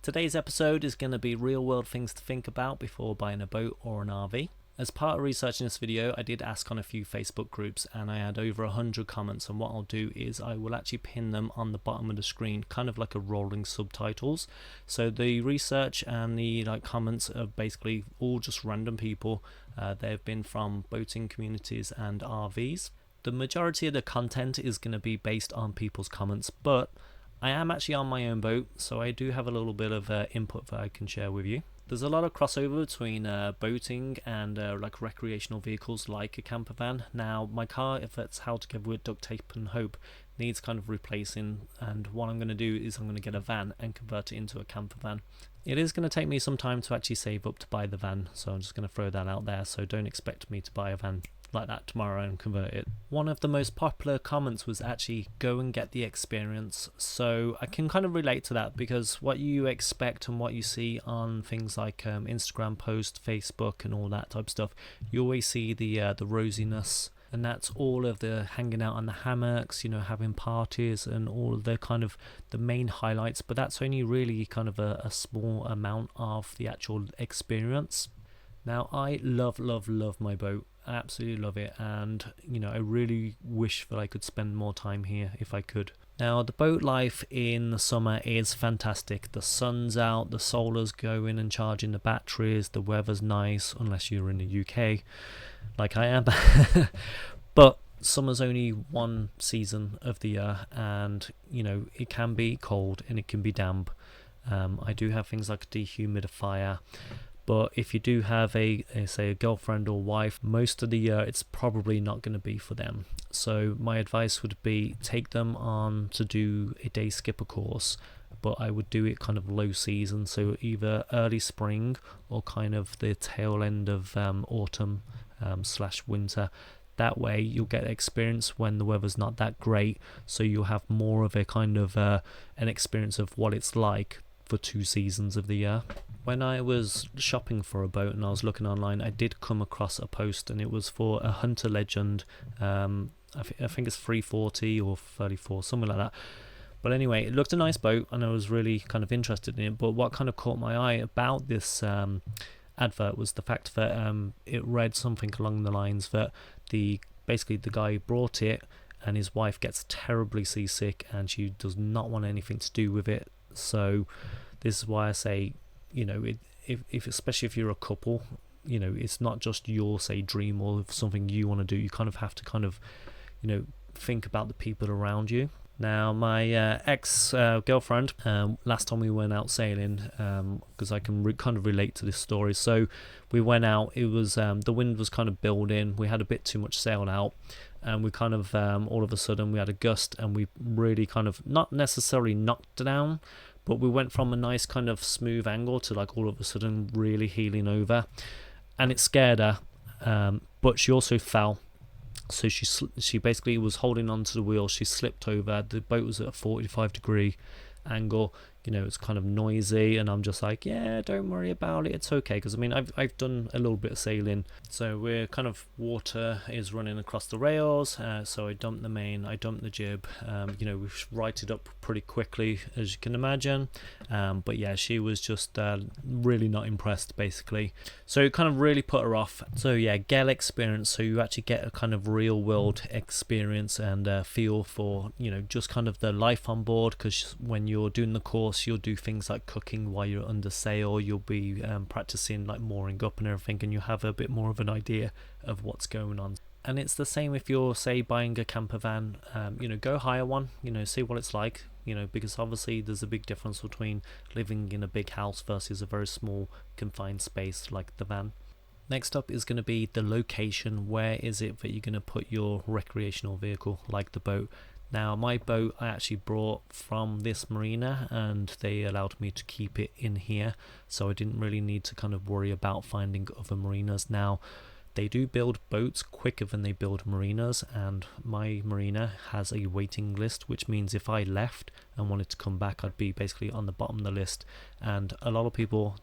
Today's episode is going to be real world things to think about before buying a boat or an RV. As part of researching this video, I did ask on a few Facebook groups and I had over 100 comments, and what I'll do is I will actually pin them on the bottom of the screen, kind of like a rolling subtitles. So the research and the comments are basically all just random people. They've been from boating communities and RVs. The majority of the content is going to be based on people's comments, but I am actually on my own boat, so I do have a little bit of input that I can share with you. There's a lot of crossover between boating and recreational vehicles like a camper van. Now, my car, if it's held together with duct tape and hope, needs kind of replacing, and what I'm going to do is I'm going to get a van and convert it into a camper van. It is going to take me some time to actually save up to buy the van, so I'm just going to throw that out there, so don't expect me to buy a van like that tomorrow and convert it. One of the most popular comments was actually go and get the experience, so I can kind of relate to that, because what you expect and what you see on things like Instagram posts, Facebook and all that type of stuff, you always see the rosiness, and that's all of the hanging out on the hammocks, having parties and all of the kind of the main highlights, but that's only really kind of a small amount of the actual experience. Now, I love my boat. I absolutely love it, and I really wish that I could spend more time here if I could. Now, the boat life in the summer is fantastic. The sun's out, the solar's going and charging the batteries, the weather's nice, unless you're in the UK, like I am. But summer's only one season of the year, and it can be cold and it can be damp. I do have things like a dehumidifier. But if you do have a girlfriend or wife, most of the year it's probably not going to be for them. So my advice would be take them on to do a day skipper course, but I would do it kind of low season, so either early spring or kind of the tail end of autumn / winter. That way you'll get experience when the weather's not that great, so you'll have more of a kind of an experience of what it's like for 2 seasons of the year. When I was shopping for a boat and I was looking online, I did come across a post, and it was for a Hunter Legend. I think it's 340 or 34, something like that. But anyway, it looked a nice boat and I was really kind of interested in it. But what kind of caught my eye about this advert was the fact that it read something along the lines that basically the guy brought it and his wife gets terribly seasick and she does not want anything to do with it. So this is why I say, if especially if you're a couple, it's not just your dream or something you want to do. You kind of have to think about the people around you. Now, my ex-girlfriend, last time we went out sailing, because I can kind of relate to this story. So we went out, it was the wind was kind of building, we had a bit too much sail out, and we kind of all of a sudden we had a gust, and we really kind of not necessarily knocked down, but we went from a nice kind of smooth angle to all of a sudden really heeling over, and it scared her, but she also fell. So she basically was holding onto the wheel. She slipped over. The boat was at a 45-degree angle. It's kind of noisy, and I'm just like, yeah, don't worry about it. It's okay, because I've done a little bit of sailing, so we're kind of water is running across the rails. So I dumped the main, I dumped the jib. We righted up pretty quickly, as you can imagine. But yeah, she was just really not impressed, basically. So it kind of really put her off. So yeah, Gale experience. So you actually get a kind of real world experience and feel for just kind of the life on board, because when you're doing the course, you'll do things like cooking while you're under sail. You'll be practicing mooring up and everything, and you have a bit more of an idea of what's going on. And it's the same if you're buying a camper van. Go hire one, see what it's like, because obviously there's a big difference between living in a big house versus a very small confined space like the van. Next up is going to be the location. Where is it that you're going to put your recreational vehicle, like the boat? Now, my boat I actually brought from this marina, and they allowed me to keep it in here, so I didn't really need to kind of worry about finding other marinas. Now, they do build boats quicker than they build marinas, and my marina has a waiting list, which means if I left and wanted to come back, I'd be basically on the bottom of the list, and a lot of people,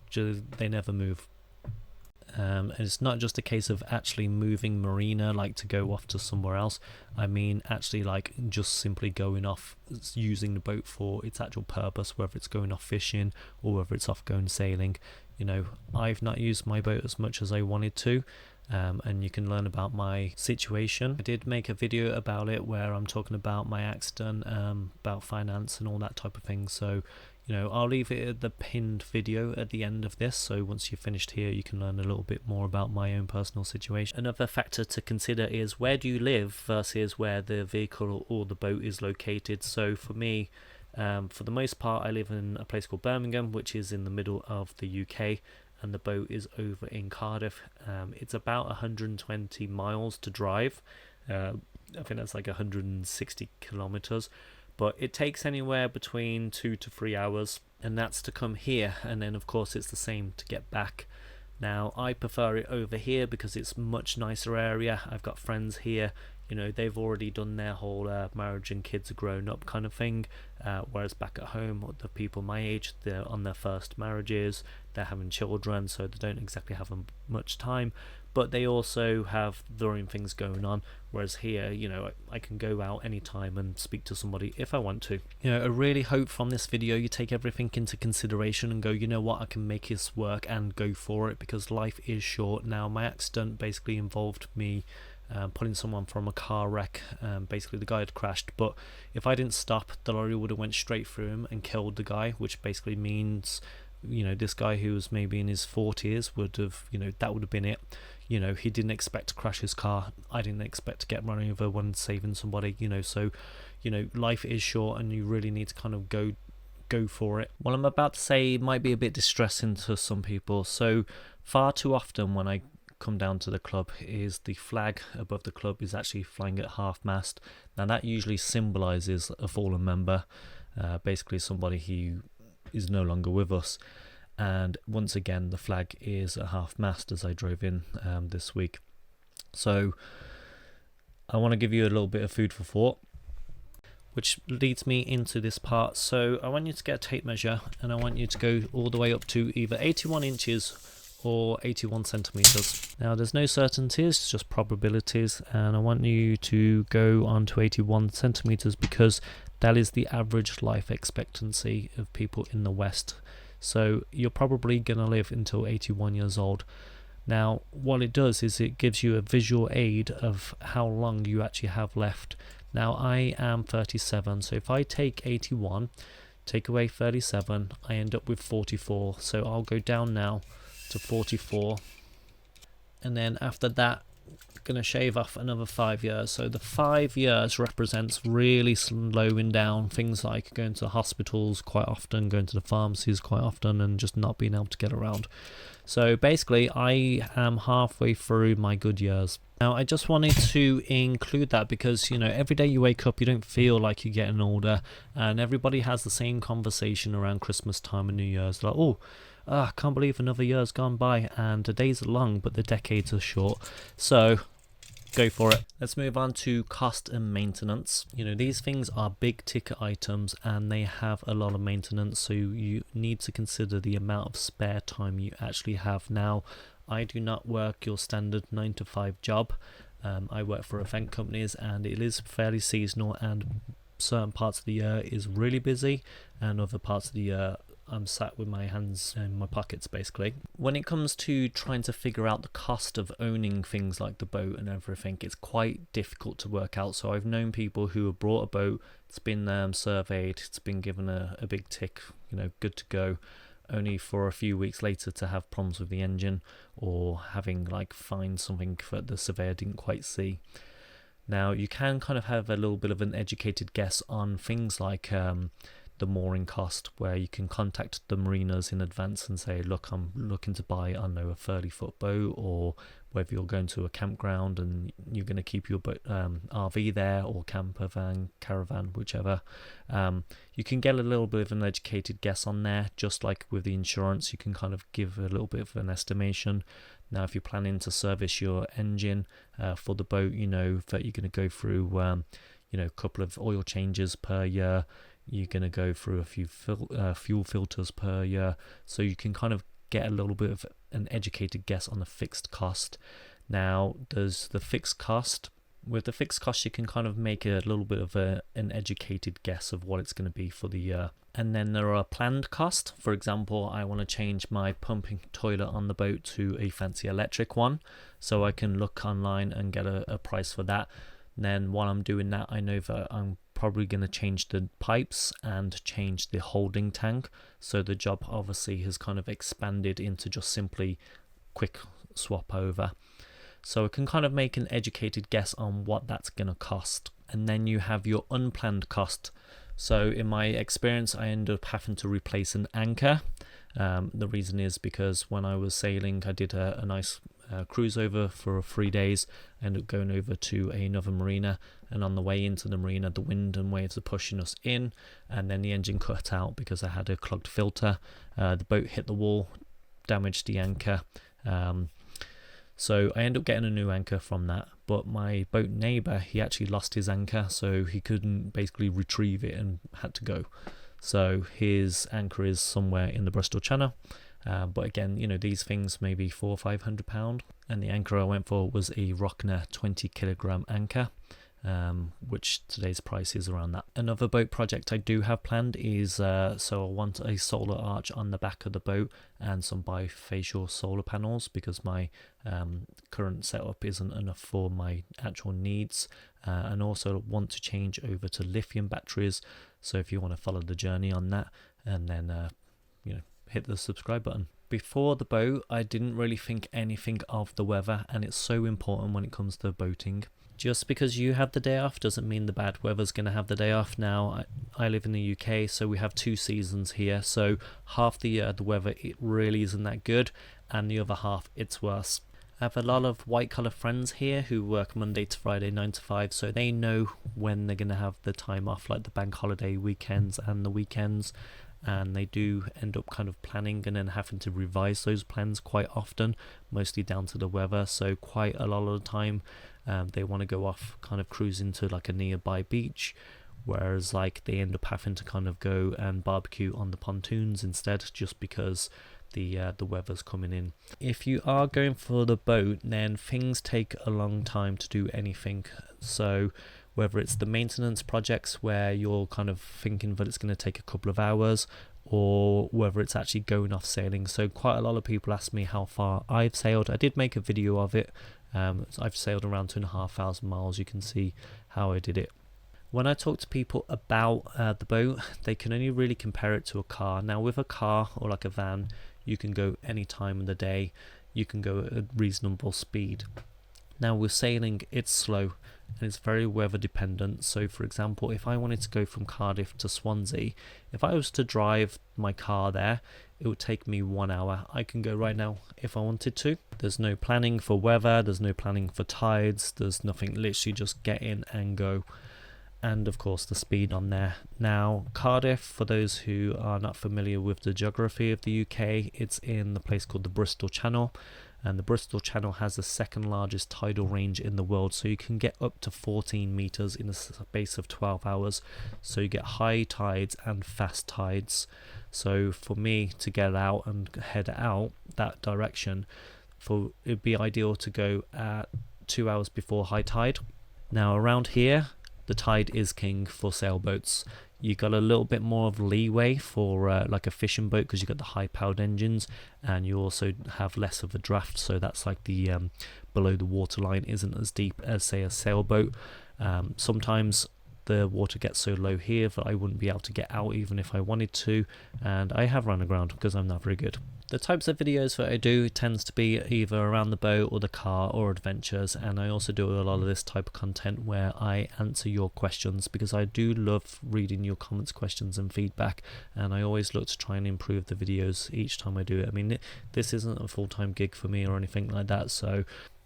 they never move. And it's not just a case of actually moving marina, like to go off to somewhere else. I mean actually like just simply going off, using the boat for its actual purpose, whether it's going off fishing or whether it's off going sailing. You know, I've not used my boat as much as I wanted to. And you can learn about my situation. I did make a video about it where I'm talking about my accident, about finance and all that type of thing. So, you know, I'll leave it at the pinned video at the end of this. So once you're finished here, you can learn a little bit more about my own personal situation. Another factor to consider is where do you live versus where the vehicle or the boat is located. So for me, for the most part, I live in a place called Birmingham, which is in the middle of the UK. And the boat is over in Cardiff. It's about 120 miles to drive. I think that's like 160 kilometers, but it takes anywhere between 2 to 3 hours, and that's to come here, and then of course it's the same to get back. Now I prefer it over here because it's much nicer area. I've got friends here, you know, they've already done their whole marriage and kids are grown up kind of thing, whereas back at home, the people my age, they're on their first marriages, they're having children, so they don't exactly have much time, but they also have their own things going on. Whereas here, you know, I can go out anytime and speak to somebody if I want to. You know, I really hope from this video you take everything into consideration and go, you know what, I can make this work, and go for it, because life is short. Now my accident basically involved me pulling someone from a car wreck. Basically the guy had crashed, but if I didn't stop, the lorry would have went straight through him and killed the guy, which basically means, you know, this guy who was maybe in his 40s would have, you know, that would have been it. You know, he didn't expect to crash his car. I didn't expect to get run over when saving somebody, you know. So, you know, life is short and you really need to kind of go for it. What I'm about to say might be a bit distressing to some people. So far too often when I come down to the club is the flag above the club is actually flying at half mast. Now that usually symbolizes a fallen member, basically somebody who is no longer with us. And once again the flag is at half mast as I drove in this week. So I want to give you a little bit of food for thought, which leads me into this part. So I want you to get a tape measure and I want you to go all the way up to either 81 inches or 81 centimeters. Now there's no certainties, it's just probabilities, and I want you to go on to 81 centimeters because that is the average life expectancy of people in the West. So you're probably gonna live until 81 years old. Now what it does is it gives you a visual aid of how long you actually have left. Now I am 37, so if I take 81, take away 37, I end up with 44. So I'll go down now to 44, and then after that going to shave off another 5 years. So the 5 years represents really slowing down things like going to hospitals quite often, going to the pharmacies quite often, and just not being able to get around. So basically I am halfway through my good years. Now I just wanted to include that because, you know, every day you wake up you don't feel like you're getting older, and everybody has the same conversation around Christmas time and New Year's, like, oh, I can't believe another year's gone by, and the days are long but the decades are short. So go for it. Let's move on to cost and maintenance. You know, these things are big ticket items and they have a lot of maintenance, so you need to consider the amount of spare time you actually have. Now I do not work your standard 9 to 5 job. I work for event companies and it is fairly seasonal, and certain parts of the year is really busy and other parts of the year I'm sat with my hands in my pockets basically. When it comes to trying to figure out the cost of owning things like the boat and everything, it's quite difficult to work out. So I've known people who have brought a boat, it's been surveyed, it's been given a big tick, you know, good to go, only for a few weeks later to have problems with the engine or having like find something that the surveyor didn't quite see. Now you can kind of have a little bit of an educated guess on things like the mooring cost, where you can contact the marinas in advance and say, look, I'm looking to buy, I don't know, a 30-foot boat, or whether you're going to a campground and you're going to keep your boat, RV there, or camper van, caravan, whichever. You can get a little bit of an educated guess on there, just like with the insurance, you can kind of give a little bit of an estimation. Now if you're planning to service your engine for the boat, you know that you're going to go through you know, a couple of oil changes per year. You're going to go through a few fuel filters per year, so you can kind of get a little bit of an educated guess on the fixed cost. Now, with the fixed cost, you can kind of make a little bit of an educated guess of what it's going to be for the year. And then there are planned costs. For example, I want to change my pumping toilet on the boat to a fancy electric one, so I can look online and get a price for that. And then while I'm doing that, I know that I'm probably going to change the pipes and change the holding tank. So the job obviously has kind of expanded into just simply quick swap over. So I can kind of make an educated guess on what that's going to cost. And then you have your unplanned cost. So in my experience, I ended up having to replace an anchor. The reason is because when I was sailing, I did a nice cruise over for 3 days. I ended up going over to another marina, and on the way into the marina, the wind and waves are pushing us in, and then the engine cut out because I had a clogged filter. The boat hit the wall, damaged the anchor. So I ended up getting a new anchor from that, but my boat neighbour, he actually lost his anchor, so he couldn't basically retrieve it and had to go. So his anchor is somewhere in the Bristol Channel, but again, you know, these things may be £400 or £500, and the anchor I went for was a Rockner 20 kilogram anchor, which today's price is around that. Another boat project I do have planned is so I want a solar arch on the back of the boat and some bifacial solar panels, because my current setup isn't enough for my actual needs, and also want to change over to lithium batteries. So if you want to follow the journey on that, and then hit the subscribe button. Before the boat, I didn't really think anything of the weather, and it's so important when it comes to boating. Just because you have the day off doesn't mean the bad weather's going to have the day off. Now, I live in the UK, so we have 2 seasons here. So half the year, the weather, it really isn't that good, and the other half, it's worse. I have a lot of white-collar friends here who work Monday to Friday, 9 to 5, so they know when they're going to have the time off, like the bank holiday weekends and the weekends. And they do end up kind of planning and then having to revise those plans quite often, mostly down to the weather. So quite a lot of the time, they want to go off kind of cruising to like a nearby beach, whereas like they end up having to kind of go and barbecue on the pontoons instead, just because the weather's coming in. If you are going for the boat, then things take a long time to do anything. So whether it's the maintenance projects where you're kind of thinking that it's going to take a couple of hours, or whether it's actually going off sailing. So quite a lot of people ask me how far I've sailed. I did make a video of it. I've sailed around 2,500 miles. You can see how I did it. When I talk to people about the boat, they can only really compare it to a car. Now with a car or like a van, you can go any time of the day. You can go at a reasonable speed. Now with sailing, it's slow and it's very weather dependent. So for example, if I wanted to go from Cardiff to Swansea, if I was to drive my car there, it would take me 1 hour. I can go right now if I wanted to. There's no planning for weather, there's no planning for tides, there's nothing, literally just get in and go. And of course the speed on there. Now Cardiff, for those who are not familiar with the geography of the UK, it's in the place called the Bristol Channel, and the Bristol Channel has the second largest tidal range in the world, so you can get up to 14 meters in the space of 12 hours. So you get high tides and fast tides. So for me to get out and head out that direction, it'd be ideal to go at 2 hours before high tide. Now around here, the tide is king for sailboats. You got a little bit more of leeway for like a fishing boat, because you got the high powered engines, and you also have less of a draft, so that's like the below the waterline isn't as deep as say a sailboat. Sometimes the water gets so low here that I wouldn't be able to get out even if I wanted to, and I have run aground because I'm not very good. The types of videos that I do tends to be either around the boat or the car or adventures, and I also do a lot of this type of content where I answer your questions, because I do love reading your comments, questions and feedback, and I always look to try and improve the videos each time I do it. I mean, this isn't a full-time gig for me or anything like that, so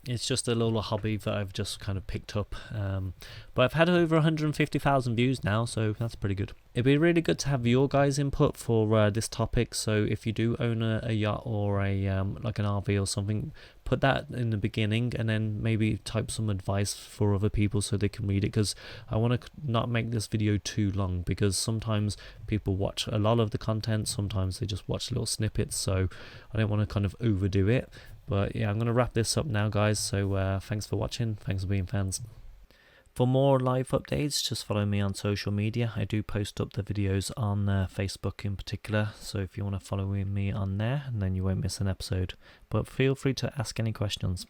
It's just a little hobby that I've just kind of picked up, but I've had over 150,000 views now, so that's pretty good. It'd be really good to have your guys' input for this topic. So if you do own a yacht or a like an RV or something, put that in the beginning, and then maybe type some advice for other people so they can read it, because I want to not make this video too long, because sometimes people watch a lot of the content, sometimes they just watch little snippets, so I don't want to kind of overdo it. But yeah, I'm going to wrap this up now, guys, so thanks for watching, thanks for being fans. For more live updates, just follow me on social media. I do post up the videos on Facebook in particular, so if you want to follow me on there, and then you won't miss an episode. But feel free to ask any questions.